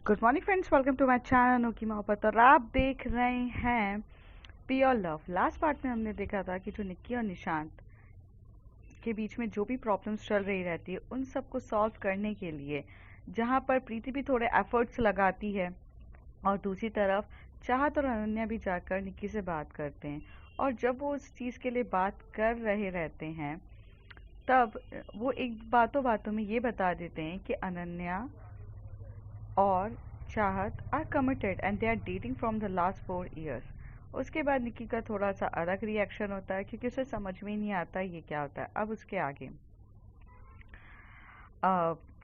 Good morning friends, welcome to my channel Anokhi Mohabbat. और आप देख रहे हैं प्योर लव। लास्ट पार्ट में हमने देखा था कि जो निक्की और निशांत के बीच में जो भी प्रॉब्लम्स चल रही रहती है उन सब को सॉल्व करने के लिए जहाँ पर प्रीति भी थोड़े एफर्ट्स लगाती है और दूसरी तरफ चाहत और अनन्या भी जाकर निक्की से बात करते हैं। और जब वो उस चीज़ के लिए बात कर रहे रहते हैं तब वो एक बातों बातों में ये बता देते हैं कि अनन्या और Chahat are committed and they are dating from the last 4 years। उसके बाद निक्की का थोड़ा सा अलग रिएक्शन होता है क्योंकि उसे समझ में ही नहीं आता ये क्या होता है। अब उसके आगे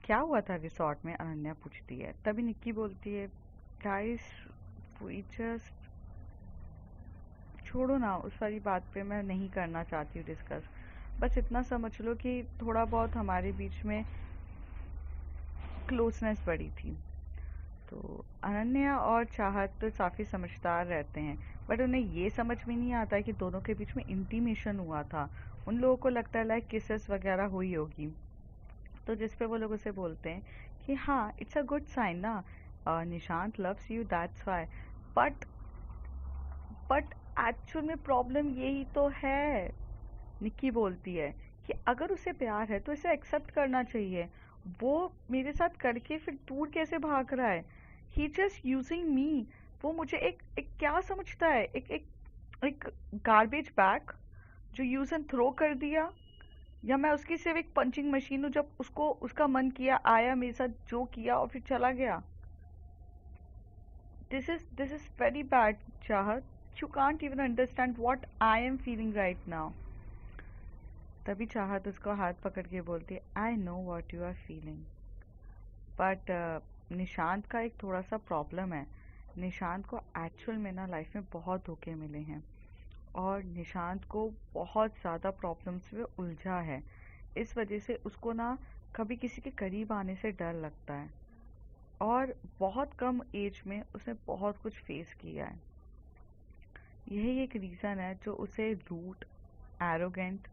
क्या हुआ था रिसोर्ट में, अनन्या पूछती है। तभी निक्की बोलती है, गाइस वी जस्ट छोड़ो ना, उस वाली बात पे मैं नहीं करना चाहती हूँ डिस्कस। बस इतना समझ लो कि थोड़ा बहुत हमारे बीच में क्लोजनेस बढ़ी थी। तो अनन्या और चाहत तो काफ़ी समझदार रहते हैं, बट उन्हें ये समझ में नहीं आता है कि दोनों के बीच में इंटीमेशन हुआ था। उन लोगों को लगता है लाइक किसेस वगैरह हुई होगी। तो जिस पे वो लोग उसे बोलते हैं कि हाँ इट्स अ गुड साइन ना, Nishant loves you that's why. But but actual में प्रॉब्लम यही तो है। निक्की बोलती है कि अगर उसे प्यार है तो इसे एक्सेप्ट करना चाहिए। वो मेरे साथ करके फिर दूर कैसे भाग रहा है? ही जस्ट यूजिंग मी। वो मुझे एक क्या समझता है, एक गार्बेज बैग जो यूज एंड थ्रो कर दिया, या मैं उसकी सिर्फ एक पंचिंग मशीन हूँ जब उसको उसका मन किया आया मेरे साथ जो किया और फिर चला गया। This is very bad Chahat. You can't even understand what I am feeling right now. तभी चाहत उसको हाथ पकड़ के बोलती है, I know what you are feeling, but Nishant का एक थोड़ा सा प्रॉब्लम है। निशांत को एक्चुअल में ना लाइफ में बहुत धोखे मिले हैं और निशांत को बहुत ज़्यादा प्रॉब्लम्स में उलझा है। इस वजह से उसको ना कभी किसी के करीब आने से डर लगता है और बहुत कम एज में उसने बहुत कुछ फेस किया है। यही एक रीज़न है जो उसे रूट, एरोगेंट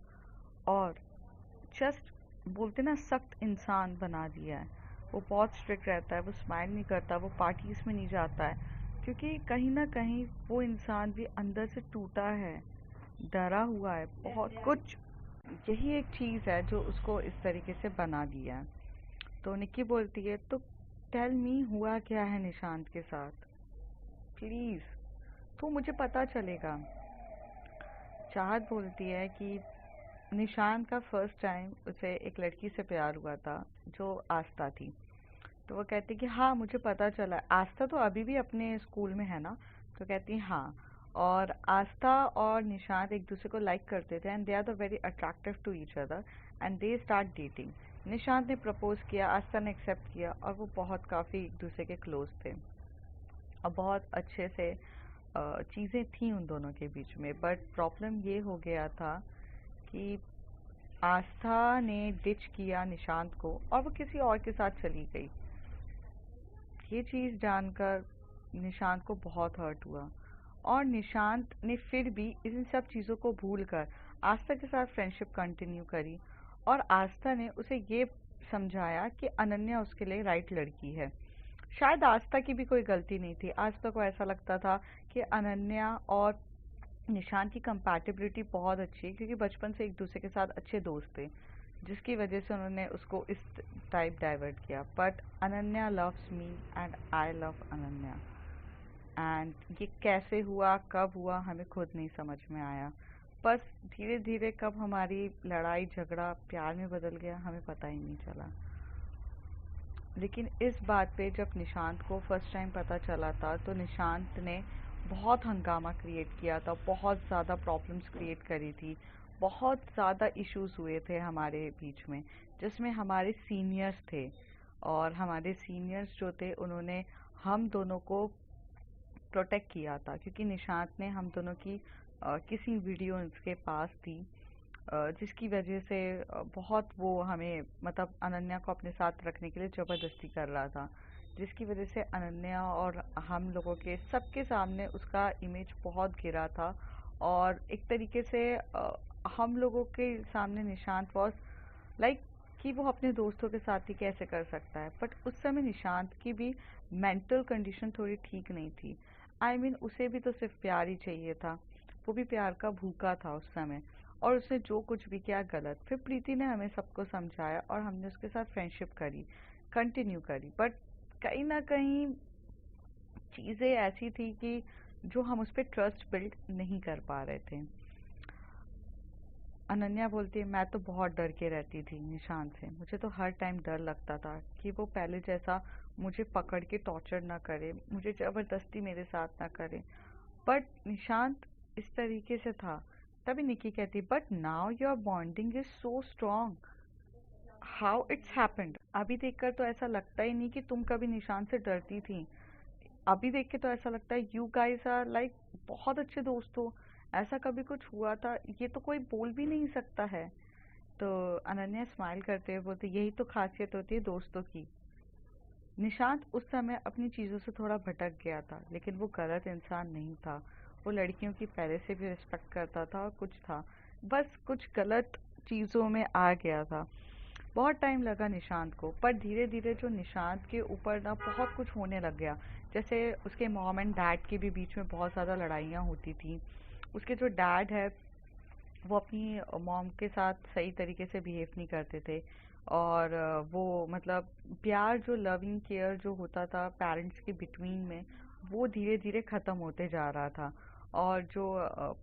और जस्ट बोलते ना सख्त इंसान बना दिया है। वो बहुत स्ट्रिक्ट रहता है, वो स्माइल नहीं करता, वो पार्टीज में नहीं जाता है क्योंकि कहीं ना कहीं वो इंसान भी अंदर से टूटा है, डरा हुआ है बहुत कुछ। यही एक चीज़ है जो उसको इस तरीके से बना दिया है। तो निक्की बोलती है, तो टेल मी हुआ क्या है निशांत के साथ, प्लीज़, तो मुझे पता चलेगा। चाहत बोलती है कि निशांत का फर्स्ट टाइम उसे एक लड़की से प्यार हुआ था जो आस्था थी। तो वो कहती कि हाँ मुझे पता चला। आस्था तो अभी भी अपने स्कूल में है ना? तो कहती हाँ। और आस्था और निशांत एक दूसरे को लाइक करते थे and they are the very attractive to each other and they start dating. Nishant ने प्रपोज किया, आस्था ने एक्सेप्ट किया और वो बहुत काफ़ी एक दूसरे के क्लोज थे और बहुत अच्छे से चीज़ें थी उन दोनों के बीच में। बट प्रॉब्लम ये हो गया था कि आस्था ने डिच किया निशांत को और वो किसी और के साथ चली गई। ये चीज़ जानकर निशांत को बहुत हर्ट हुआ और निशांत ने फिर भी इन सब चीज़ों को भूलकर आस्था के साथ फ्रेंडशिप कंटिन्यू करी। और आस्था ने उसे ये समझाया कि अनन्या उसके लिए राइट लड़की है। शायद आस्था की भी कोई गलती नहीं थी। आस्था को ऐसा लगता था कि अनन्या और निशांत की कंपैटिबिलिटी बहुत अच्छी है क्योंकि बचपन से एक दूसरे के साथ अच्छे दोस्त थे, जिसकी वजह से उन्होंने उसको इस टाइप डाइवर्ट किया। But Ananya loves me and I love Ananya, and ये कैसे हुआ, कब हुआ, हमें खुद नहीं समझ में आया। बस धीरे धीरे कब हमारी लड़ाई झगड़ा प्यार में बदल गया हमें पता ही नहीं चला। लेकिन इस बात पे जब निशांत को फर्स्ट टाइम पता चला था तो निशांत ने बहुत हंगामा क्रिएट किया था, बहुत ज़्यादा प्रॉब्लम्स क्रिएट करी थी, बहुत ज़्यादा इश्यूज हुए थे हमारे बीच में, जिसमें हमारे सीनियर्स थे। और हमारे सीनियर्स जो थे उन्होंने हम दोनों को प्रोटेक्ट किया था क्योंकि निशांत ने हम दोनों की किसी वीडियो उसके पास थी, जिसकी वजह से बहुत वो हमें मतलब अनन्या को अपने साथ रखने के लिए ज़बरदस्ती कर रहा था, जिसकी वजह से अनन्या और हम लोगों के सबके सामने उसका इमेज बहुत गिरा था। और एक तरीके से हम लोगों के सामने निशांत वॉज लाइक कि वो अपने दोस्तों के साथ ही कैसे कर सकता है। बट उस समय निशांत की भी मेंटल कंडीशन थोड़ी ठीक नहीं थी। उसे भी तो सिर्फ प्यार ही चाहिए था। वो भी प्यार का भूखा था उस समय, और उसने जो कुछ भी किया गलत। फिर प्रीति ने हमें सबको समझाया और हमने उसके साथ फ्रेंडशिप करी, कंटिन्यू करी। बट कहीं ना कहीं चीज़ें ऐसी थी कि जो हम उस पर ट्रस्ट बिल्ड नहीं कर पा रहे थे। अनन्या बोलती है, मैं तो बहुत डर के रहती थी निशान से। मुझे तो हर टाइम डर लगता था कि वो पहले जैसा मुझे पकड़ के टॉर्चर ना करे, मुझे ज़बरदस्ती मेरे साथ ना करे। बट निशांत इस तरीके से था। तभी निकी कहती, but now your bonding is so strong, how it's happened. अभी देखकर तो ऐसा लगता ही नहीं कि तुम कभी निशान से डरती थी। अभी देख के तो ऐसा लगता है यू गाइस आर लाइक बहुत अच्छे दोस्त हो। ऐसा कभी कुछ हुआ था ये तो कोई बोल भी नहीं सकता है। तो अनन्या स्माइल करते हुए बोलती, यही तो खासियत होती है दोस्तों की। निशांत उस समय अपनी चीज़ों से थोड़ा भटक गया था, लेकिन वो गलत इंसान नहीं था। वो लड़कियों की पहले से भी रिस्पेक्ट करता था, और कुछ था, बस कुछ गलत चीज़ों में आ गया था। बहुत टाइम लगा निशांत को, पर धीरे धीरे जो निशांत के ऊपर ना बहुत कुछ होने लग गया। जैसे उसके मॉम एंड डैड के भी बीच में बहुत ज़्यादा लड़ाइयाँ होती थी। उसके जो डैड है वो अपनी मॉम के साथ सही तरीके से बिहेव नहीं करते थे। और वो मतलब प्यार, जो लविंग केयर जो होता था पेरेंट्स के बिटवीन में, वो धीरे धीरे ख़त्म होते जा रहा था। और जो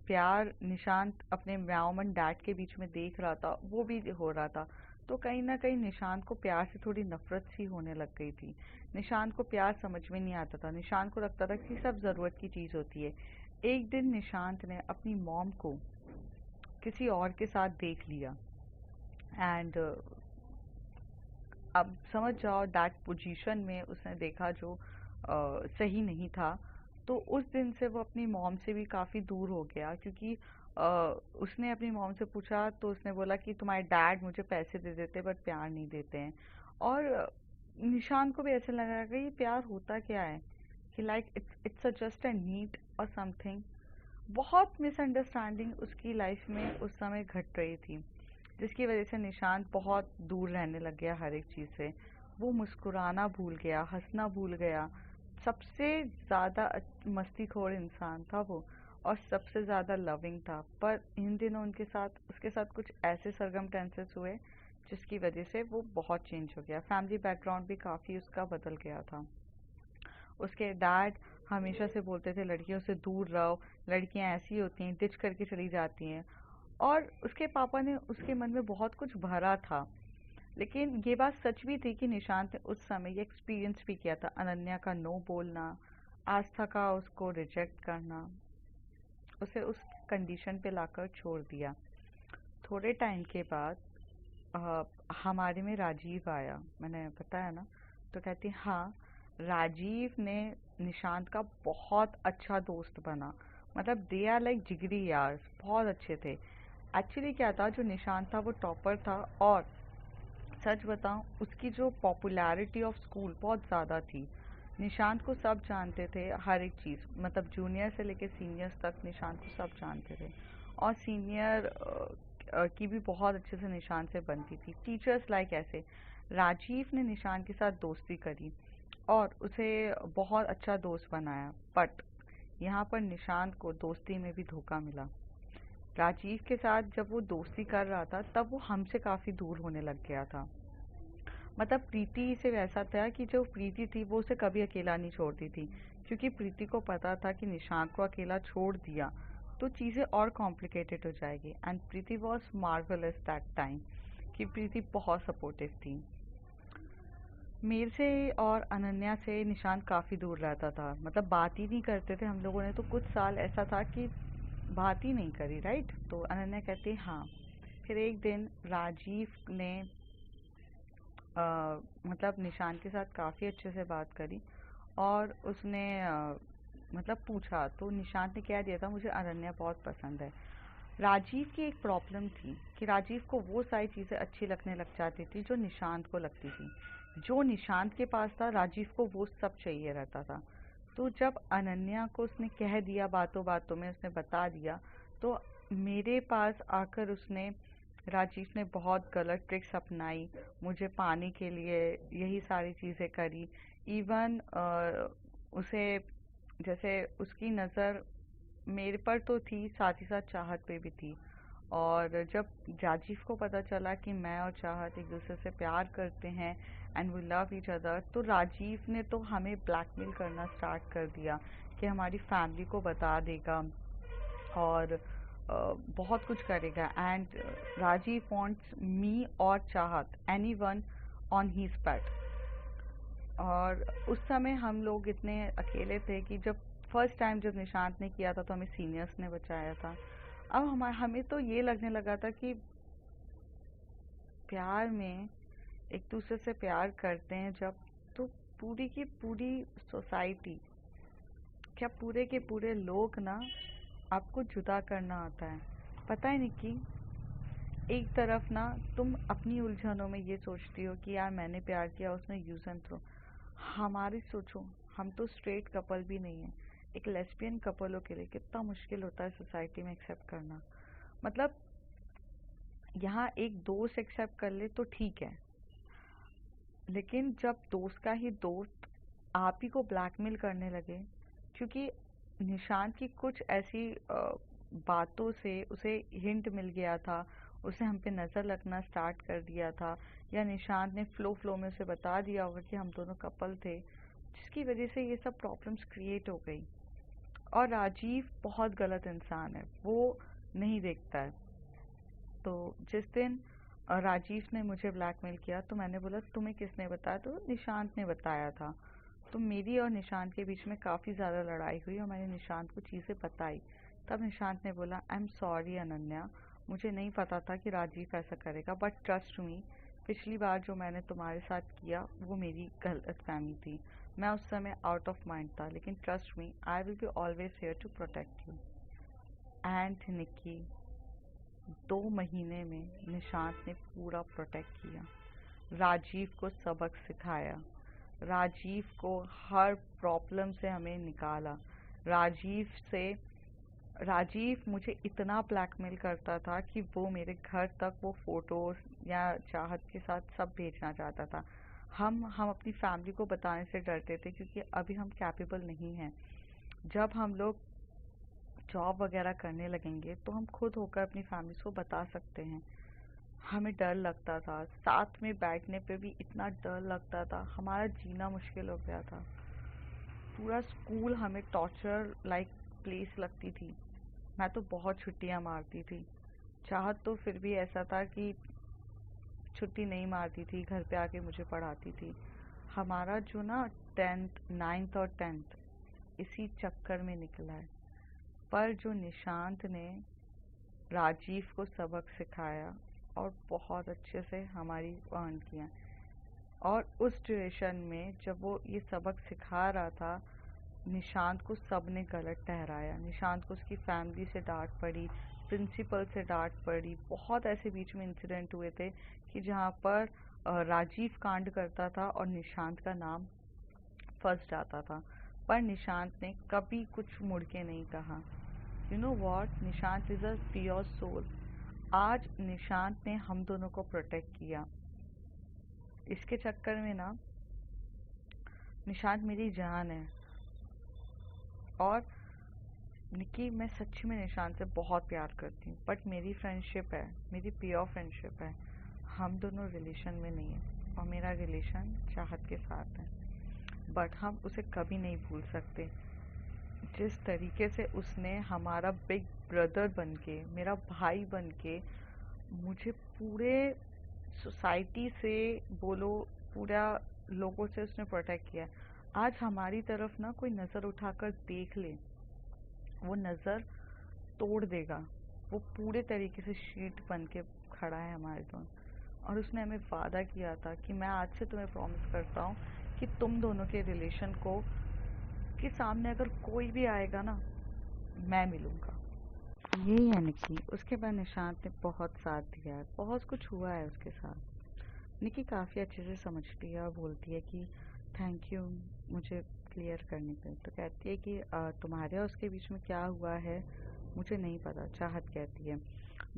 प्यार निशांत अपने मॉम एंड डैड के बीच में देख रहा था वो भी हो रहा था। तो कहीं ना कहीं निशांत को प्यार से थोड़ी नफरत सी होने लग गई थी। निशांत को प्यार समझ में नहीं आता था। निशांत को लगता था कि सब ज़रूरत की चीज़ होती है। एक दिन निशांत ने अपनी मॉम को किसी और के साथ देख लिया, एंड अब समझ जाओ दैट पोजीशन में उसने देखा जो सही नहीं था। तो उस दिन से वो अपनी मॉम से भी काफ़ी दूर हो गया, क्योंकि उसने अपनी मॉम से पूछा तो उसने बोला कि तुम्हारे डैड मुझे पैसे दे देते बट प्यार नहीं देते हैं। और निशान को भी ऐसे लगा कि ये प्यार होता क्या है, कि like it's just a need और समथिंग। बहुत मिसअंडरस्टैंडिंग उसकी लाइफ में उस समय घट रही थी, जिसकी वजह से निशांत बहुत दूर रहने लग गया हर एक चीज़ से। वो मुस्कुराना भूल गया, हंसना भूल गया। सबसे ज़्यादा मस्तीखोर इंसान था वो, और सबसे ज़्यादा लविंग था। पर इन दिनों उसके साथ कुछ ऐसे सरगमटेंसेस हुए जिसकी वजह से वो बहुत चेंज हो गया। फैमिली बैकग्राउंड भी काफ़ी उसका बदल गया था। उसके डैड हमेशा से बोलते थे लड़कियों से दूर रहो, लड़कियां ऐसी होती हैं, डिच करके चली जाती हैं। और उसके पापा ने उसके मन में बहुत कुछ भरा था। लेकिन ये बात सच भी थी कि निशांत ने उस समय ये एक्सपीरियंस भी किया था, अनन्या का नो बोलना, आस्था का उसको रिजेक्ट करना, उसे उस कंडीशन पे लाकर छोड़ दिया। थोड़े टाइम के बाद हमारे में राजीव आया, मैंने बताया ना। तो कहती हाँ, राजीव ने निशांत का बहुत अच्छा दोस्त बना। मतलब दे आर लाइक जिगरी यार, बहुत अच्छे थे। एक्चुअली क्या था, जो निशांत था वो टॉपर था, और सच बताऊं उसकी जो पॉपुलैरिटी ऑफ स्कूल बहुत ज़्यादा थी। निशांत को सब जानते थे, हर एक चीज़, मतलब जूनियर से लेके सीनियर्स तक निशांत को सब जानते थे। और सीनियर की भी बहुत अच्छे से निशांत से बनती थी, टीचर्स लाइक ऐसे। राजीव ने निशांत के साथ दोस्ती करी और उसे बहुत अच्छा दोस्त बनाया। बट यहाँ पर निशांत को दोस्ती में भी धोखा मिला। राजीव के साथ जब वो दोस्ती कर रहा था तब वो हमसे काफ़ी दूर होने लग गया था। मतलब प्रीति से वैसा था कि जो प्रीति थी वो उसे कभी अकेला नहीं छोड़ती थी, क्योंकि प्रीति को पता था कि निशांत को अकेला छोड़ दिया तो चीज़ें और कॉम्प्लिकेटेड हो जाएगी। And Preeti was marvellous that time, कि प्रीति बहुत सपोर्टिव थी। मेरे से और अनन्या से निशांत काफ़ी दूर रहता था, मतलब बात ही नहीं करते थे हम लोगों ने। तो कुछ साल ऐसा था कि बात ही नहीं करी, राइट। तो अनन्या कहती हाँ। फिर एक दिन राजीव ने मतलब निशांत के साथ काफ़ी अच्छे से बात करी, और उसने मतलब पूछा तो निशांत ने कह दिया था मुझे अनन्या बहुत पसंद है। राजीव की एक प्रॉब्लम थी कि राजीव को वो सारी चीज़ें अच्छी लगने लग जाती थी जो निशांत को लगती थी। जो निशांत के पास था राजीव को वो सब चाहिए रहता था। तो जब अनन्या को उसने कह दिया, बातों बातों में उसने बता दिया, तो मेरे पास आकर उसने, राजीव ने बहुत गलत ट्रिक्स अपनाई, मुझे पाने के लिए यही सारी चीज़ें करी इवन उसे, जैसे उसकी नज़र मेरे पर तो थी, साथ ही साथ चाहत पे भी थी। और जब राजीव को पता चला कि मैं और चाहत एक दूसरे से प्यार करते हैं and we love each other, तो राजीव ने तो हमें ब्लैकमेल करना स्टार्ट कर दिया कि हमारी फैमिली को बता देगा और बहुत कुछ करेगा। एंड राजीव वांट्स मी और चाहत, एनी वन ऑन हीज पेट। और उस समय हम लोग इतने अकेले थे कि जब फर्स्ट टाइम जब निशांत ने किया था तो हमें सीनियर्स ने बचाया था। अब हमें तो ये लगने लगा था कि प्यार में, एक दूसरे से प्यार करते हैं जब, तो पूरी की पूरी सोसाइटी, क्या पूरे के पूरे लोग ना आपको जुदा करना आता है। पता है निक्की, एक तरफ ना तुम अपनी उलझनों में ये सोचती हो कि यार मैंने प्यार किया, उसने यूज एंड थ्रो। हमारी सोचो, हम तो स्ट्रेट कपल भी नहीं है, एक लेस्बियन कपलों के लिए कितना मुश्किल होता है सोसाइटी में एक्सेप्ट करना। मतलब यहाँ एक दोस्त एक्सेप्ट कर ले तो ठीक है, लेकिन जब दोस्त का ही दोस्त आप ही को ब्लैकमेल करने लगे, क्योंकि निशांत की कुछ ऐसी बातों से उसे हिंट मिल गया था, उसे हम पे नज़र लगना स्टार्ट कर दिया था, या निशांत ने फ्लो फ्लो में उसे बता दिया होगा कि हम दोनों कपल थे, जिसकी वजह से ये सब प्रॉब्लम्स क्रिएट हो गई। और राजीव बहुत गलत इंसान है, वो नहीं देखता है। तो जिस दिन राजीव ने मुझे ब्लैकमेल किया तो मैंने बोला तुम्हें किसने बताया, तो निशांत ने बताया था। तो मेरी और निशांत के बीच में काफ़ी ज़्यादा लड़ाई हुई और मैंने निशांत को चीज़ें बताई। तब निशांत ने बोला आई एम सॉरी अनन्या, मुझे नहीं पता था कि राजीव ऐसा करेगा, बट ट्रस्ट मी, पिछली बार जो मैंने तुम्हारे साथ किया वो मेरी गलतफहमी थी, मैं उस समय आउट ऑफ माइंड था, लेकिन trust me, I will be always here to protect you. And Nikki, 2 महीने में निशांत ने पूरा प्रोटेक्ट किया, राजीव को सबक सिखाया, राजीव को हर प्रॉब्लम से हमें निकाला। राजीव से राजीव मुझे इतना ब्लैकमेल करता था कि वो मेरे घर तक वो फोटोज या चाहत के साथ सब भेजना चाहता था। हम अपनी फैमिली को बताने से डरते थे क्योंकि अभी हम कैपेबल नहीं हैं। जब हम लोग जॉब वगैरह करने लगेंगे तो हम खुद होकर अपनी फैमिली को बता सकते हैं। हमें डर लगता था, साथ में बैठने पे भी इतना डर लगता था, हमारा जीना मुश्किल हो गया था। पूरा स्कूल हमें टॉर्चर लाइक प्लेस लगती थी। मैं तो बहुत छुट्टियां मारती थी, चाहत तो फिर भी ऐसा था कि छुट्टी नहीं मारती थी, घर पे आके मुझे पढ़ाती थी। हमारा जो ना 10th 9th और 10th इसी चक्कर में निकला है। पर जो निशांत ने राजीव को सबक सिखाया और बहुत अच्छे से हमारी अर्न किया, और उस ड्यूरेशन में जब वो ये सबक सिखा रहा था, निशांत को सब ने गलत ठहराया। निशांत को उसकी फैमिली से डांट पड़ी, प्रिंसिपल से डांट पड़ी, बहुत ऐसे बीच में इंसिडेंट हुए थे कि जहाँ पर राजीव कांड करता था और निशांत का नाम फंस जाता था, पर निशांत ने कभी कुछ मुड़ के नहीं कहा। You know what, Nishant is a pure soul. आज निशांत ने हम दोनों को प्रोटेक्ट किया। इसके चक्कर में ना निशांत मेरी जान है। और निकी, मैं सच्ची में निशांत से बहुत प्यार करती हूँ, बट मेरी फ्रेंडशिप है, मेरी प्योर फ्रेंडशिप है, हम दोनों रिलेशन में नहीं है, और मेरा रिलेशन चाहत के साथ है। बट हम उसे कभी नहीं भूल सकते, जिस तरीके से उसने हमारा बिग ब्रदर बनके, मेरा भाई बनके, मुझे पूरे सोसाइटी से बोलो, पूरा लोगों से उसने प्रोटेक्ट किया। आज हमारी तरफ ना कोई नज़र उठाकर देख ले, वो नज़र तोड़ देगा। वो पूरे तरीके से शीट बन के खड़ा है हमारे दोनों। और उसने हमें वादा किया था कि मैं आज से तुम्हें प्रॉमिस करता हूँ कि तुम दोनों के रिलेशन को के सामने अगर कोई भी आएगा ना, मैं मिलूंगा। यही है निकी। उसके बाद निशांत ने बहुत साथ दिया है, बहुत कुछ हुआ है उसके साथ। निकी काफ़ी अच्छे से समझती है और बोलती है कि थैंक यू मुझे क्लियर करने पे। तो कहती है कि तुम्हारे और उसके बीच में क्या हुआ है मुझे नहीं पता, चाहत कहती है,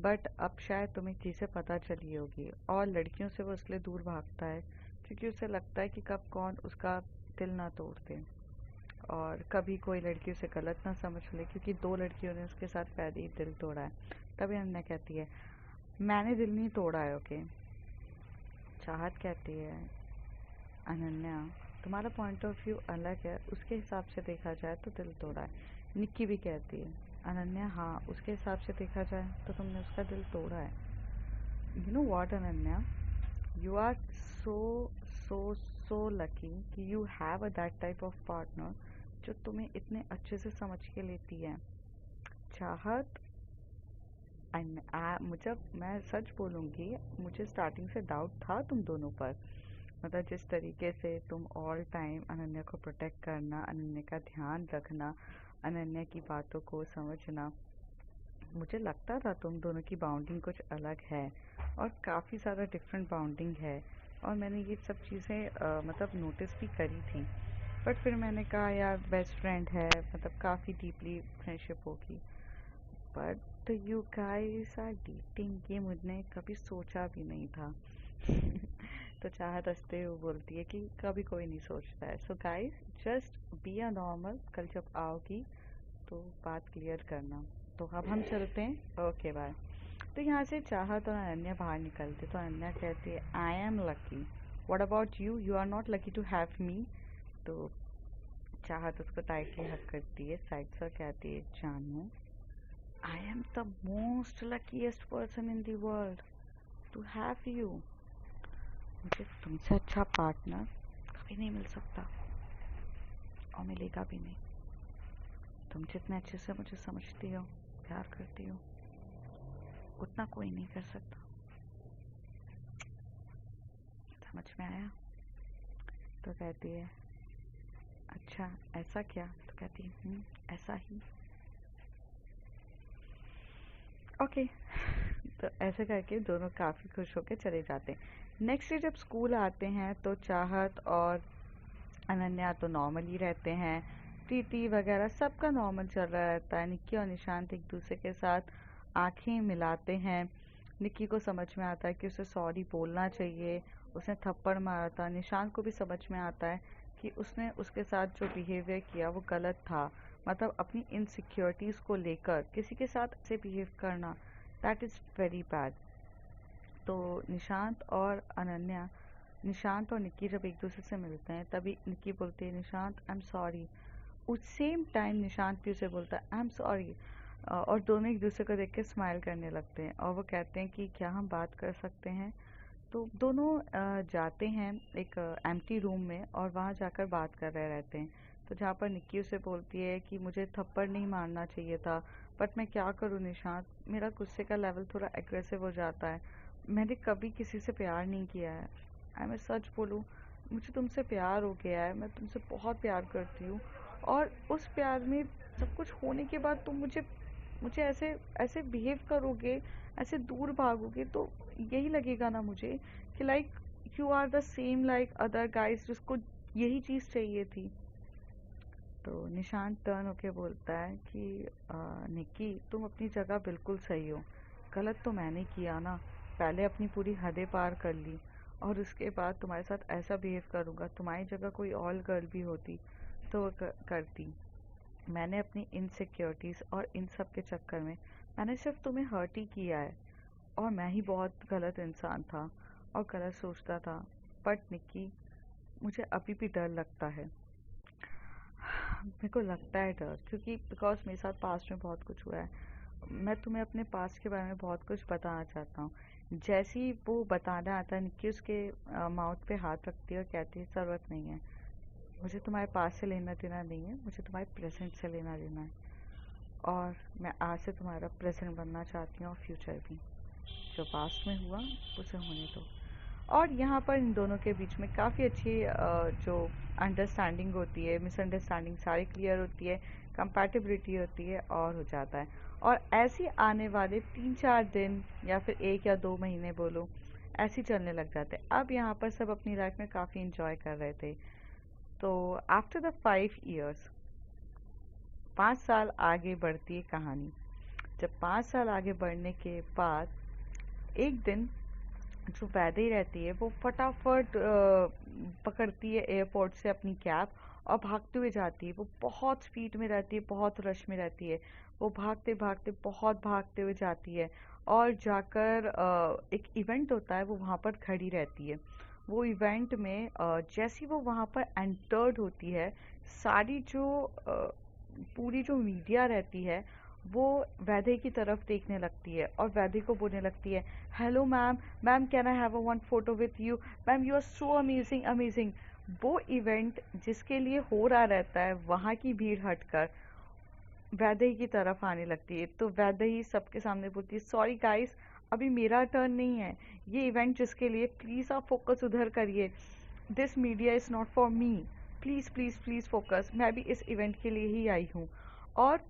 बट अब शायद तुम्हें चीज़ें पता चली होगी। और लड़कियों से वो इसलिए दूर भागता है क्योंकि उसे लगता है कि कब कौन उसका दिल ना तोड़ दे, और कभी कोई लड़की उसे गलत ना समझ ले, क्योंकि 2 लड़कियों ने उसके साथ पहले ही दिल तोड़ा है। तभी अनन्या कहती है, मैंने दिल नहीं तोड़ा है, ओके। चाहत कहती है, अनन्या तुम्हारा पॉइंट ऑफ व्यू अलग है, उसके हिसाब से देखा जाए तो दिल तोड़ा है। निक्की भी कहती है, अनन्या हाँ उसके हिसाब से देखा जाए तो तुमने उसका दिल तोड़ा है। You know what Ananya, you are so so so lucky कि you have a that type of partner जो तुम्हें इतने अच्छे से समझ के लेती है। चाहत, जब मैं सच बोलूँगी, मुझे स्टार्टिंग से डाउट था तुम दोनों पर। मतलब जिस तरीके से तुम ऑल टाइम अनन्या को प्रोटेक्ट करना, अनन्या का ध्यान रखना, अनन्या की बातों को समझना, मुझे लगता था तुम दोनों की बाउंडिंग कुछ अलग है और काफ़ी ज़्यादा डिफरेंट बाउंडिंग है, और मैंने ये सब चीज़ें मतलब नोटिस भी करी थी। बट फिर मैंने कहा यार बेस्ट फ्रेंड है, मतलब काफ़ी डीपली फ्रेंडशिप होगी। But you guys are dating, ये मुझने कभी सोचा भी नहीं था। तो चाहत हंसते हुए बोलती है कि कभी कोई नहीं सोचता है। So guys just be a normal, कल जब आओगी तो बात क्लियर करना। तो अब हम चलते हैं, ओके बाय। तो यहाँ से चाहत और अनन्या बाहर निकलते तो अनन्या कहती है, I am lucky, what about you, you are not lucky to have me. तो चाहत उसको टाइटली हक करती है साइड से, कहती है, जानू I am the most luckiest person in the world to have you. मुझे तुमसे अच्छा पार्टनर कभी नहीं मिल सकता और मिलेगा भी नहीं। तुम जितने अच्छे से मुझे समझती हो, प्यार करती हो, उतना कोई नहीं कर सकता। समझ में आया? तो कहती है, अच्छा ऐसा क्या? तो कहती है, ऐसा ही। ओके। तो ऐसे करके दोनों काफ़ी खुश होकर चले जाते हैं। नेक्स्ट डे जब स्कूल आते हैं तो चाहत और अनन्या तो नॉर्मल ही रहते हैं, प्रीति वगैरह सबका नॉर्मल चल रहा रहता है। निक्की और निशांत एक दूसरे के साथ आंखें मिलाते हैं। निक्की को समझ में आता है कि उसे सॉरी बोलना चाहिए, उसने थप्पड़ मारा था। निशांत को भी समझ में आता है कि उसने उसके साथ जो बिहेवियर किया वो गलत था, मतलब अपनी इनसिक्योरिटीज़ को लेकर किसी के साथ ऐसे बिहेव करना, दैट इज़ वेरी बैड। तो निशांत और निक्की जब एक दूसरे से मिलते हैं तभी निक्की बोलती है, निशांत आई एम सॉरी। उस सेम टाइम निशांत भी उसे बोलता है, आई एम सॉरी। और दोनों एक दूसरे को देख के स्माइल करने लगते हैं और वो कहते हैं कि क्या हम बात कर सकते हैं। तो दोनों जाते हैं एक एम्प्टी रूम में और वहाँ जाकर बात कर रहे रहते हैं। तो जहाँ पर निक्की उसे बोलती है कि मुझे थप्पड़ नहीं मारना चाहिए था, बट मैं क्या करूँ निशांत, मेरा गुस्से का लेवल थोड़ा एग्रेसिव हो जाता है, मैंने कभी किसी से प्यार नहीं किया है। मैं सच बोलूँ, मुझे तुमसे प्यार हो गया है, मैं तुमसे बहुत प्यार करती हूँ, और उस प्यार में सब कुछ होने के बाद तुम मुझे मुझे ऐसे ऐसे बिहेव करोगे, ऐसे दूर भागोगे, तो यही लगेगा ना मुझे कि like you are the same like other guys जिसको यही चीज़ चाहिए थी। तो निशांत टर्न होके बोलता है कि निक्की तुम अपनी जगह बिल्कुल सही हो, गलत तो मैंने किया ना, पहले अपनी पूरी हदें पार कर ली और उसके बाद तुम्हारे साथ ऐसा बिहेव करूँगा। तुम्हारी जगह कोई और गर्ल भी होती तो वो करती। मैंने अपनी इनसिक्योरिटीज़ और इन सब के चक्कर में मैंने सिर्फ तुम्हें हर्ट ही किया है, और मैं ही बहुत गलत इंसान था और गलत सोचता था। बट निक्की मुझे अभी भी डर लगता है, मेरे को लगता है डर, क्योंकि बिकॉज मेरे साथ पास्ट में बहुत कुछ हुआ है। मैं तुम्हें अपने पास्ट के बारे में बहुत कुछ बताना चाहता हूँ। जैसे ही वो बताना आता है निक्की उसके माउथ पे हाथ रखती है और कहती है, ज़रूरत नहीं है, मुझे तुम्हारे पास से लेना देना नहीं है, मुझे तुम्हारे प्रेजेंट से लेना देना है, और मैं आज से तुम्हारा प्रेजेंट बनना चाहती हूँ और फ्यूचर भी। जो पास्ट में हुआ उसे होने दो। और यहाँ पर इन दोनों के बीच में काफ़ी अच्छी जो अंडरस्टैंडिंग होती है, मिसअंडरस्टैंडिंग सारी क्लियर होती है, कंपैटिबिलिटी होती है और हो जाता है। और ऐसे आने वाले 3-4 दिन या फिर 1 या 2 महीने बोलो, ऐसे चलने लग जाते हैं। अब यहाँ पर सब अपनी लाइफ में काफ़ी इंजॉय कर रहे थे। तो आफ्टर द 5 years, 5 साल आगे बढ़ती है कहानी। जब 5 साल आगे बढ़ने के बाद एक दिन जो वैदेही रहती है वो फटाफट पकड़ती है एयरपोर्ट से अपनी कैब और भागते हुए जाती है। वो बहुत स्पीड में रहती है, बहुत रश में रहती है। वो भागते भागते बहुत भागते हुए जाती है और जाकर एक इवेंट होता है, वो वहाँ पर खड़ी रहती है। वो इवेंट में जैसी वो वहाँ पर एंटर्ड होती है, सारी जो पूरी जो मीडिया रहती है वो वैदेही की तरफ देखने लगती है और वैदेही को बोलने लगती है, hello ma'am, ma'am can I have a one photo with you, ma'am you are so amazing amazing. वो इवेंट जिसके लिए हो रहा रहता है, वहाँ की भीड़ हटकर वैदेही की तरफ आने लगती है। तो वैदेही सबके सामने बोलती है, सॉरी गाइस, अभी मेरा टर्न नहीं है, ये इवेंट जिसके लिए, प्लीज़ आप फोकस उधर करिए, this media is not for me, please please please focus, मैं भी इस इवेंट के लिए ही आई हूँ। और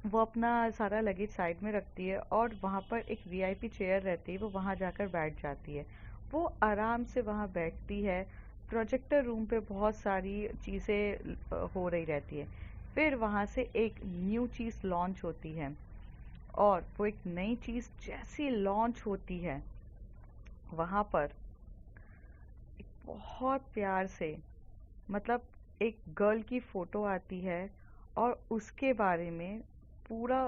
वो अपना सारा लगेज साइड में रखती है और वहाँ पर एक वीआईपी चेयर रहती है, वो वहाँ जाकर बैठ जाती है। वो आराम से वहाँ बैठती है। प्रोजेक्टर रूम पे बहुत सारी चीज़ें हो रही रहती है। फिर वहाँ से एक न्यू चीज़ लॉन्च होती है और वो एक नई चीज़ जैसी लॉन्च होती है, वहाँ पर एक बहुत प्यार से, मतलब एक गर्ल की फ़ोटो आती है और उसके बारे में पूरा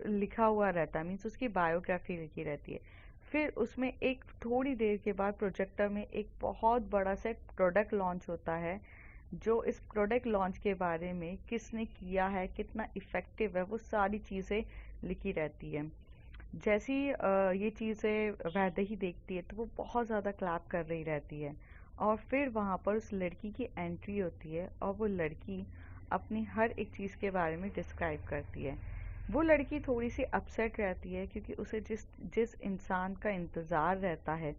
लिखा हुआ रहता है, मीन्स उसकी बायोग्राफी लिखी रहती है। फिर उसमें एक थोड़ी देर के बाद प्रोजेक्टर में एक बहुत बड़ा सा प्रोडक्ट लॉन्च होता है, जो इस प्रोडक्ट लॉन्च के बारे में किसने किया है, कितना इफ़ेक्टिव है, वो सारी चीज़ें लिखी रहती है। जैसी ये चीज़ें वैदेही देखती है तो वो बहुत ज़्यादा क्लैप कर रही रहती है। और फिर वहाँ पर उस लड़की की एंट्री होती है और वो लड़की अपनी हर एक चीज़ के बारे में डिस्क्राइब करती है। वो लड़की थोड़ी सी अपसेट रहती है क्योंकि उसे जिस जिस इंसान का इंतज़ार रहता है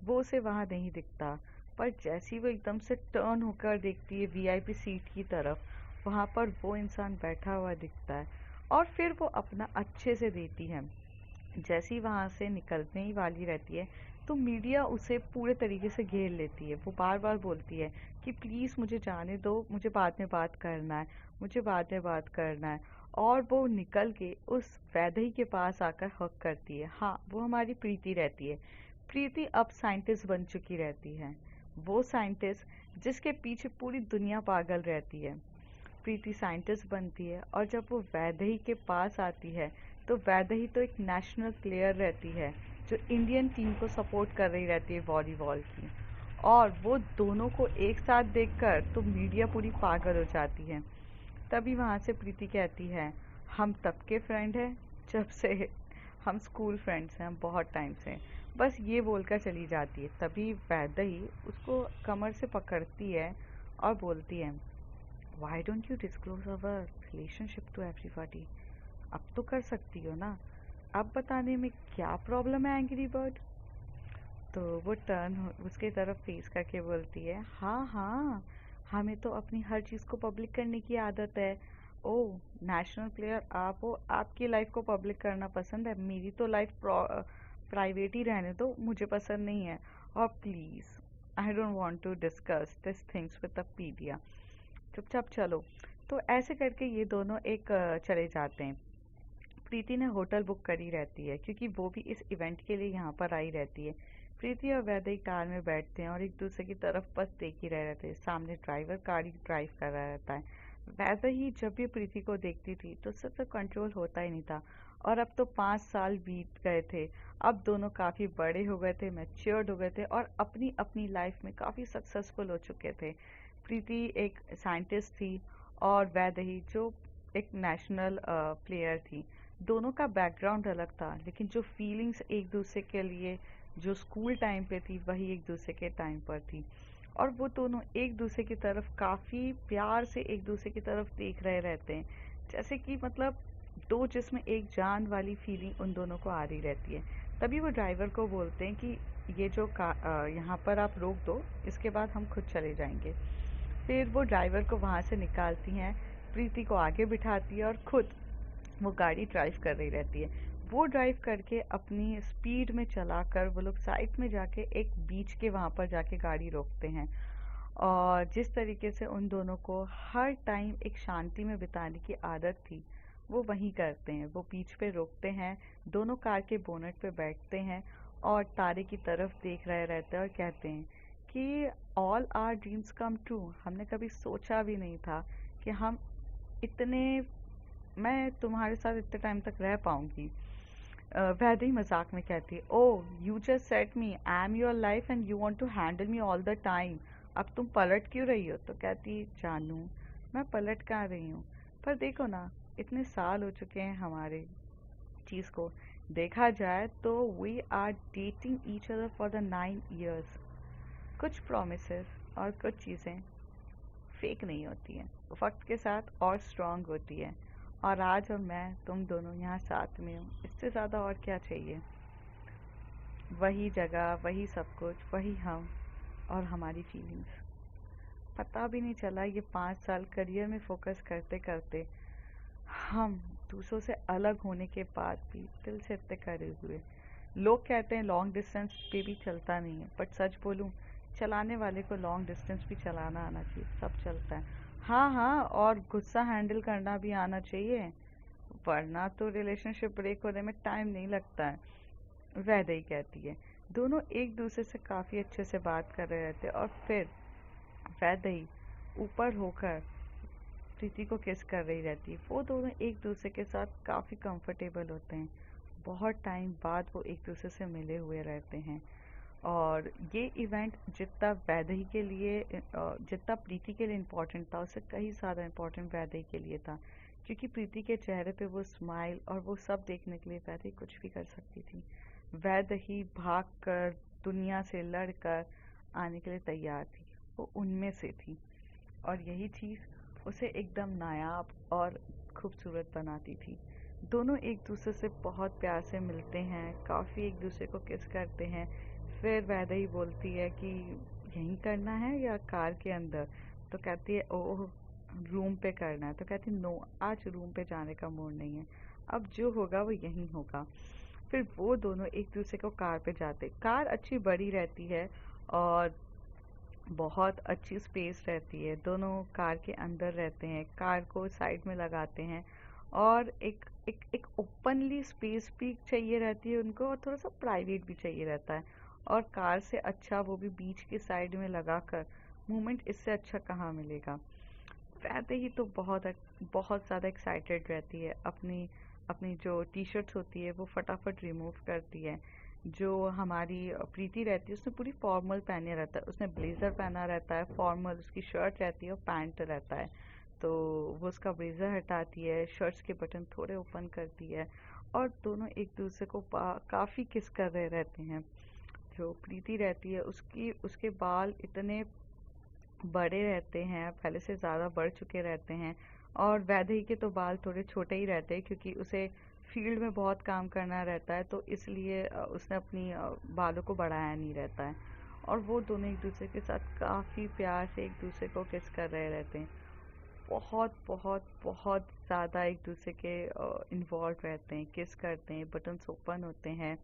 वो उसे वहाँ नहीं दिखता। पर जैसी वो एकदम से टर्न होकर देखती है वीआईपी सीट की तरफ, वहाँ पर वो इंसान बैठा हुआ दिखता है और फिर वो अपना अच्छे से देती है। जैसे ही वहाँ से निकलने ही वाली रहती है तो मीडिया उसे पूरे तरीके से घेर लेती है। वो बार बार बोलती है कि प्लीज़ मुझे जाने दो, मुझे बाद में बात करना है, मुझे बाद में बात करना है। और वो निकल के उस वैदेही के पास आकर हक करती है। हाँ, वो हमारी प्रीति रहती है। प्रीति अब साइंटिस्ट बन चुकी रहती है, वो साइंटिस्ट जिसके पीछे पूरी दुनिया पागल रहती है। प्रीति साइंटिस्ट बनती है और जब वो वैदेही के पास आती है तो वैदेही तो एक नेशनल प्लेयर रहती है जो इंडियन टीम को सपोर्ट कर रही रहती है वॉलीबॉल की। और वो दोनों को एक साथ देखकर तो मीडिया पूरी पागल हो जाती है। तभी वहाँ से प्रीति कहती है, हम तब के फ्रेंड हैं जब से हम स्कूल फ्रेंड्स हैं, हम बहुत टाइम से। बस ये बोलकर चली जाती है। तभी वैदेही उसको कमर से पकड़ती है और बोलती है, Why don't you disclose our relationship to everybody? अब तो कर सकती हो ना, अब बताने में क्या प्रॉब्लम है एंग्री बर्ड। तो वो टर्न उसके तरफ फेस करके बोलती है, हाँ हाँ, हमें तो अपनी हर चीज़ को पब्लिक करने की आदत है। ओह, नेशनल प्लेयर आप हो, आपकी लाइफ को पब्लिक करना पसंद है, मेरी तो लाइफ प्राइवेट ही रहने दो, मुझे पसंद नहीं है। और please, I don't want to discuss this things with the media, चुपचाप चलो। तो ऐसे करके ये दोनों एक चले जाते हैं। प्रीति ने होटल बुक करी रहती है क्योंकि वो भी इस इवेंट के लिए यहाँ पर आई रहती है। प्रीति और वैदेही कार में बैठते हैं और एक दूसरे की तरफ बस देख ही रहे रहते हैं। सामने ड्राइवर गाड़ी ड्राइव कर रहा रहता है। वैदेही जब भी प्रीति को देखती थी तो उससे तो कंट्रोल होता ही नहीं था। और अब तो 5 साल बीत गए थे। अब दोनों काफ़ी बड़े हो गए थे, मैच्योर्ड हो गए थे और अपनी अपनी लाइफ में काफ़ी सक्सेसफुल हो चुके थे। प्रीति एक साइंटिस्ट थी और वैदेही जो एक नेशनल प्लेयर थी। दोनों का बैकग्राउंड अलग था लेकिन जो फीलिंग्स एक दूसरे के लिए जो स्कूल टाइम पे थी वही एक दूसरे के टाइम पर थी। और वो दोनों एक दूसरे की तरफ काफ़ी प्यार से एक दूसरे की तरफ देख रहे रहते हैं, जैसे कि मतलब दो जिसमें एक जान वाली फीलिंग उन दोनों को आ रही रहती है। तभी वो ड्राइवर को बोलते हैं कि ये जो यहाँ पर आप रोक दो, इसके बाद हम खुद चले जाएंगे। फिर वो ड्राइवर को वहाँ से निकालती हैं, प्रीति को आगे बिठाती है और खुद वो गाड़ी ड्राइव कर रही रहती है। वो ड्राइव करके अपनी स्पीड में चलाकर वो लोग साइड में जाके एक बीच के वहाँ पर जाके गाड़ी रोकते हैं। और जिस तरीके से उन दोनों को हर टाइम एक शांति में बिताने की आदत थी वो वहीं करते हैं। वो बीच पे रोकते हैं, दोनों कार के बोनट पे बैठते हैं और तारे की तरफ देख रहे रहते हैं और कहते हैं कि all our dreams come true. हमने कभी सोचा भी नहीं था कि हम इतने मैं तुम्हारे साथ इतने टाइम तक रह पाऊंगी। वैदेही मजाक में कहती है, oh you just set me I am your life and you want to handle me all the time. अब तुम पलट क्यों रही हो? तो कहती, जानू मैं पलट कहाँ रही हूँ, पर देखो ना इतने साल हो चुके हैं हमारे चीज़ को। देखा जाए तो we are dating each other for the 9 years। कुछ प्रोमिसेस और कुछ चीज़ें फेक नहीं होती हैं, वक्त के साथ और स्ट्रांग होती है। और आज और मैं तुम दोनों यहाँ साथ में हूँ, इससे ज़्यादा और क्या चाहिए? वही जगह, वही सब कुछ, वही हम और हमारी फीलिंग्स। पता भी नहीं चला ये 5 साल करियर में फोकस करते करते हम दूसरों से अलग होने के बाद भी दिल से इतने करीब हुए। लोग कहते हैं लॉन्ग डिस्टेंस पे भी चलता नहीं है, बट सच बोलूं चलाने वाले को लॉन्ग डिस्टेंस भी चलाना आना चाहिए, सब चलता है। हाँ हाँ, और गुस्सा हैंडल करना भी आना चाहिए, वरना तो रिलेशनशिप ब्रेक होने में टाइम नहीं लगता है। वैदेही कहती है, दोनों एक दूसरे से काफ़ी अच्छे से बात कर रहे रहते और फिर वैदेही ऊपर होकर प्रीति को किस कर रही रहती है। वो दोनों एक दूसरे के साथ काफ़ी कंफर्टेबल होते हैं, बहुत टाइम बाद वो एक दूसरे से मिले हुए रहते हैं। और ये इवेंट जितना वैदेही के लिए जितना प्रीति के लिए इम्पोर्टेंट था, उससे कहीं ज़्यादा इम्पोर्टेंट वैदेही के लिए था, क्योंकि प्रीति के चेहरे पे वो स्माइल और वो सब देखने के लिए वैदेही कुछ भी कर सकती थी। वैदेही भाग कर दुनिया से लड़कर आने के लिए तैयार थी, वो उनमें से थी। और यही चीज़ उसे एकदम नायाब और खूबसूरत बनाती थी। दोनों एक दूसरे से बहुत प्यार से मिलते हैं, काफ़ी एक दूसरे को किस करते हैं। फिर वैदेही बोलती है कि यहीं करना है या कार के अंदर? तो कहती है ओह रूम पे करना है। तो कहती नो, आज रूम पे जाने का मूड नहीं है, अब जो होगा वो यहीं होगा। फिर वो दोनों एक दूसरे को कार पे जाते। कार अच्छी बड़ी रहती है और बहुत अच्छी स्पेस रहती है, दोनों कार के अंदर रहते हैं, कार को साइड में लगाते हैं और एक ओपनली स्पेस भी चाहिए रहती है उनको, और थोड़ा सा प्राइवेट भी चाहिए रहता है। और कार से अच्छा वो भी बीच के साइड में लगाकर मूवमेंट, इससे अच्छा कहाँ मिलेगा। वैसे ही तो बहुत ज़्यादा एक्साइटेड रहती है, अपनी अपनी जो टी शर्ट्स होती है वो फटाफट रिमूव करती है। जो हमारी प्रीति रहती है उसने पूरी फॉर्मल पहने रहता है, उसने ब्लेज़र पहना रहता है फॉर्मल, उसकी शर्ट रहती है और पैंट रहता है। तो वो उसका ब्लेज़र हटाती है, शर्ट्स के बटन थोड़े ओपन करती है और दोनों एक दूसरे को काफ़ी किस कर रहे रहते हैं। जो प्रीति रहती है उसकी उसके बाल इतने बड़े रहते हैं, पहले से ज़्यादा बढ़ चुके रहते हैं। और वैदेही के तो बाल थोड़े छोटे ही रहते हैं, क्योंकि उसे फील्ड में बहुत काम करना रहता है, तो इसलिए उसने अपनी बालों को बढ़ाया नहीं रहता है। और वो दोनों एक दूसरे के साथ काफ़ी प्यार से एक दूसरे को किस कर रहे रहते हैं, बहुत बहुत बहुत ज़्यादा एक दूसरे के इन्वॉल्व रहते हैं, किस करते हैं, बटन्स ओपन होते हैं।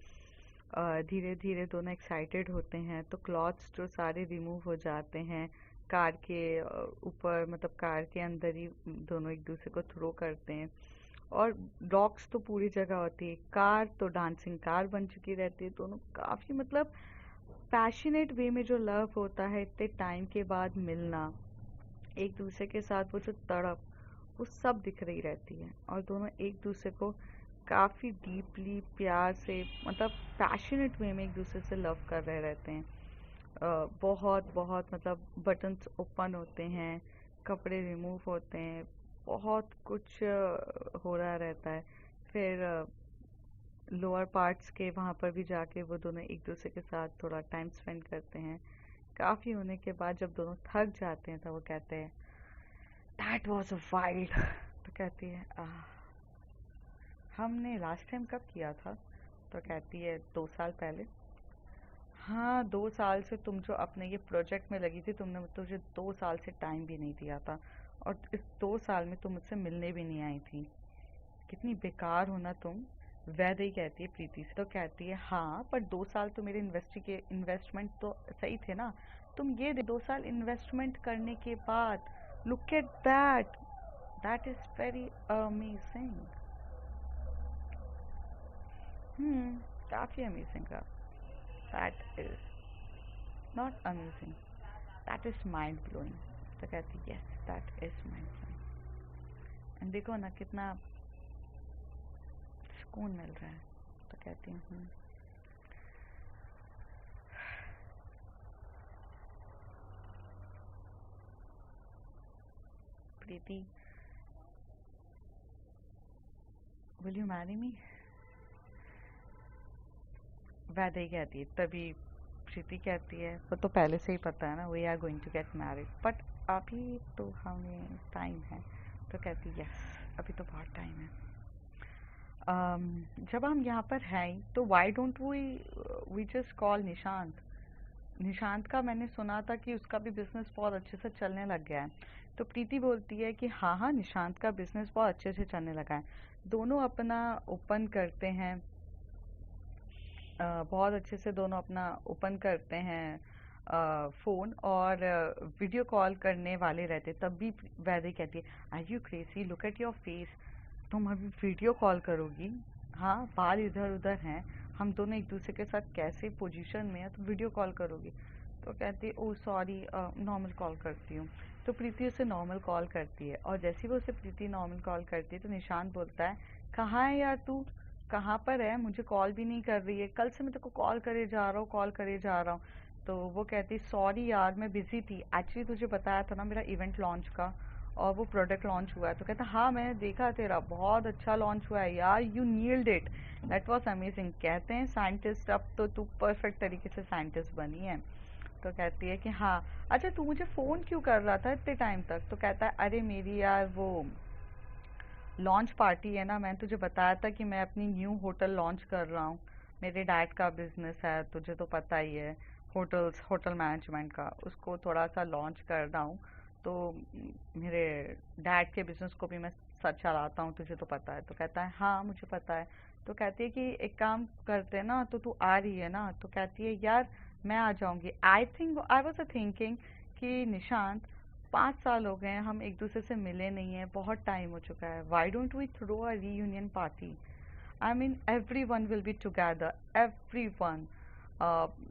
धीरे धीरे दोनों एक्साइटेड होते हैं, तो क्लॉथ्स जो सारे रिमूव हो जाते हैं कार के ऊपर, मतलब कार के अंदर ही दोनों एक दूसरे को थ्रो करते हैं। और डॉग्स तो पूरी जगह होती है, कार तो डांसिंग कार बन चुकी रहती है। दोनों काफ़ी मतलब पैशनेट वे में जो लव होता है इतने टाइम के बाद मिलना, एक दूसरे के साथ वो जो तड़प, वो सब दिख रही रहती है। और दोनों एक दूसरे को काफ़ी डीपली प्यार से, मतलब पैशनेट वे में एक दूसरे से लव कर रहे रहते हैं। बहुत बहुत मतलब बटन्स ओपन होते हैं, कपड़े रिमूव होते हैं, बहुत कुछ हो रहा रहता है। फिर लोअर पार्ट्स के वहाँ पर भी जाके वो दोनों एक दूसरे के साथ थोड़ा टाइम स्पेंड करते हैं। काफ़ी होने के बाद जब दोनों थक जाते हैं तो वो कहते हैं दैट वॉज अ वाइल्ड। तो कहती है हमने लास्ट टाइम कब किया था? तो कहती है 2 साल पहले। हाँ, 2 साल से तुम जो अपने ये प्रोजेक्ट में लगी थी, तुमने तुझे 2 साल से टाइम भी नहीं दिया था, और इस 2 साल में तुम मुझसे मिलने भी नहीं आई थी। कितनी बेकार हो ना तुम। वैदेही कहती है प्रीति से। तो कहती है हाँ, पर 2 साल तो मेरे इन्वेस्टमेंट तो सही थे ना। तुम ये 2 साल इन्वेस्टमेंट करने के बाद look at that, that is very amazing. काफ़ी अमेजिंग था। That is not amazing, that is mind blowing. तो कहती yes that is mind blowing. And देखो ना कितना सुकून मिल रहा है। तो कहती हूँ Preeti, will you marry me? Vaidehi कहती है। तभी प्रीति कहती है वो तो पहले से ही पता है ना, we are going to get married, but अभी तो हमें टाइम है। तो कहती यस अभी तो बहुत टाइम है। जब हम यहाँ पर हैं तो why don't we just call Nishant. Nishant का मैंने सुना था कि उसका भी बिजनेस बहुत अच्छे से चलने लग गया है। तो प्रीति बोलती है कि हाँ हाँ निशांत का बिजनेस बहुत अच्छे से चलने लगा है, दोनों अपना ओपन करते हैं, बहुत अच्छे से दोनों अपना ओपन करते हैं फ़ोन, और वीडियो कॉल करने वाले रहते। तब भी वैदेही कहती है are you crazy, look at your face, तुम अभी वीडियो कॉल करोगी? हाँ बाल इधर उधर हैं, हम दोनों एक दूसरे के साथ कैसे पोजीशन में है तो वीडियो कॉल करोगी? तो कहती है ओ सॉरी नॉर्मल कॉल करती हूँ। तो प्रीति उसे नॉर्मल कॉल करती है, और जैसे ही वो उसे प्रीति नॉर्मल कॉल करती है तो निशांत बोलता है कहाँ है यार तू, कहाँ पर है, मुझे कॉल भी नहीं कर रही है, कल से मैं तेरे को कॉल करे जा रहा हूँ कॉल करे जा रहा हूँ। तो वो कहती सॉरी यार मैं बिजी थी, एक्चुअली तुझे बताया था ना मेरा इवेंट लॉन्च का, और वो प्रोडक्ट लॉन्च हुआ है। तो कहता हाँ मैंने देखा तेरा बहुत अच्छा लॉन्च हुआ है यार, you nailed it, that was amazing. कहते हैं साइंटिस्ट, अब तो तू परफेक्ट तरीके से साइंटिस्ट बनी है। तो कहती है कि हाँ अच्छा तू मुझे फ़ोन क्यों कर रहा था इतने टाइम तक? तो कहता है अरे मेरी यार वो लॉन्च पार्टी है ना, मैंने तुझे बताया था कि मैं अपनी न्यू होटल लॉन्च कर रहा हूँ, मेरे डैड का बिजनेस है तुझे तो पता ही है, होटल मैनेजमेंट का, उसको थोड़ा सा लॉन्च कर रहा हूँ। तो मेरे डैड के बिजनेस को भी मैं सच चलाता हूँ तुझे तो पता है। तो कहता है हाँ मुझे पता है। तो कहती है कि एक काम करते हैं ना, तो तू आ रही है ना? तो कहती है यार मैं आ जाऊँगी। आई वॉज थिंकिंग कि निशांत 5 साल हो गए हैं हम एक दूसरे से मिले नहीं हैं, बहुत टाइम हो चुका है, why don't we throw a reunion party? I mean everyone will be together, everyone,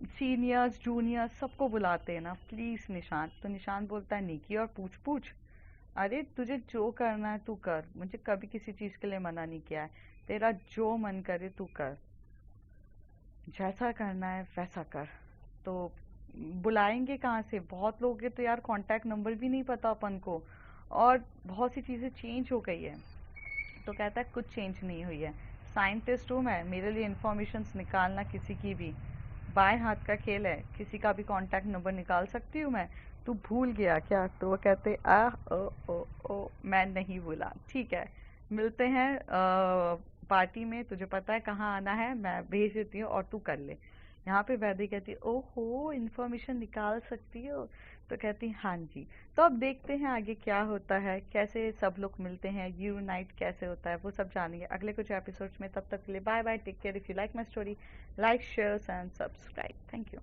seniors juniors सबको बुलाते हैं ना प्लीज़ निशांत। तो निशांत बोलता है निकी और पूछ पूछ, अरे तुझे जो करना है तू कर, मुझे कभी किसी चीज़ के लिए मना नहीं किया है, तेरा जो मन करे तू कर, जैसा करना है वैसा कर। तो बुलाएंगे कहाँ से, बहुत लोग के तो यार कांटेक्ट नंबर भी नहीं पता अपन को, और बहुत सी चीज़ें चेंज हो गई है। तो कहता है कुछ चेंज नहीं हुई है, साइंटिस्ट हूँ मैं, मेरे लिए इंफॉर्मेशंस निकालना किसी की भी बाएं हाथ का खेल है, किसी का भी कांटेक्ट नंबर निकाल सकती हूँ मैं, तू भूल गया क्या? तो वो कहते आ ओ मैं नहीं भूला, ठीक है मिलते हैं पार्टी में, तुझे पता है कहाँ आना है, मैं भेज देती हूँ और तू कर ले। यहाँ पे वैदेही कहती है ओहो इन्फॉर्मेशन निकाल सकती हो? तो कहती है हाँ जी। तो अब देखते हैं आगे क्या होता है, कैसे सब लोग मिलते हैं, यूनाइट कैसे होता है, वो सब जानेंगे अगले कुछ एपिसोड्स में। तब तक के लिए bye bye, take care. If you like my story, like share and subscribe. Thank you.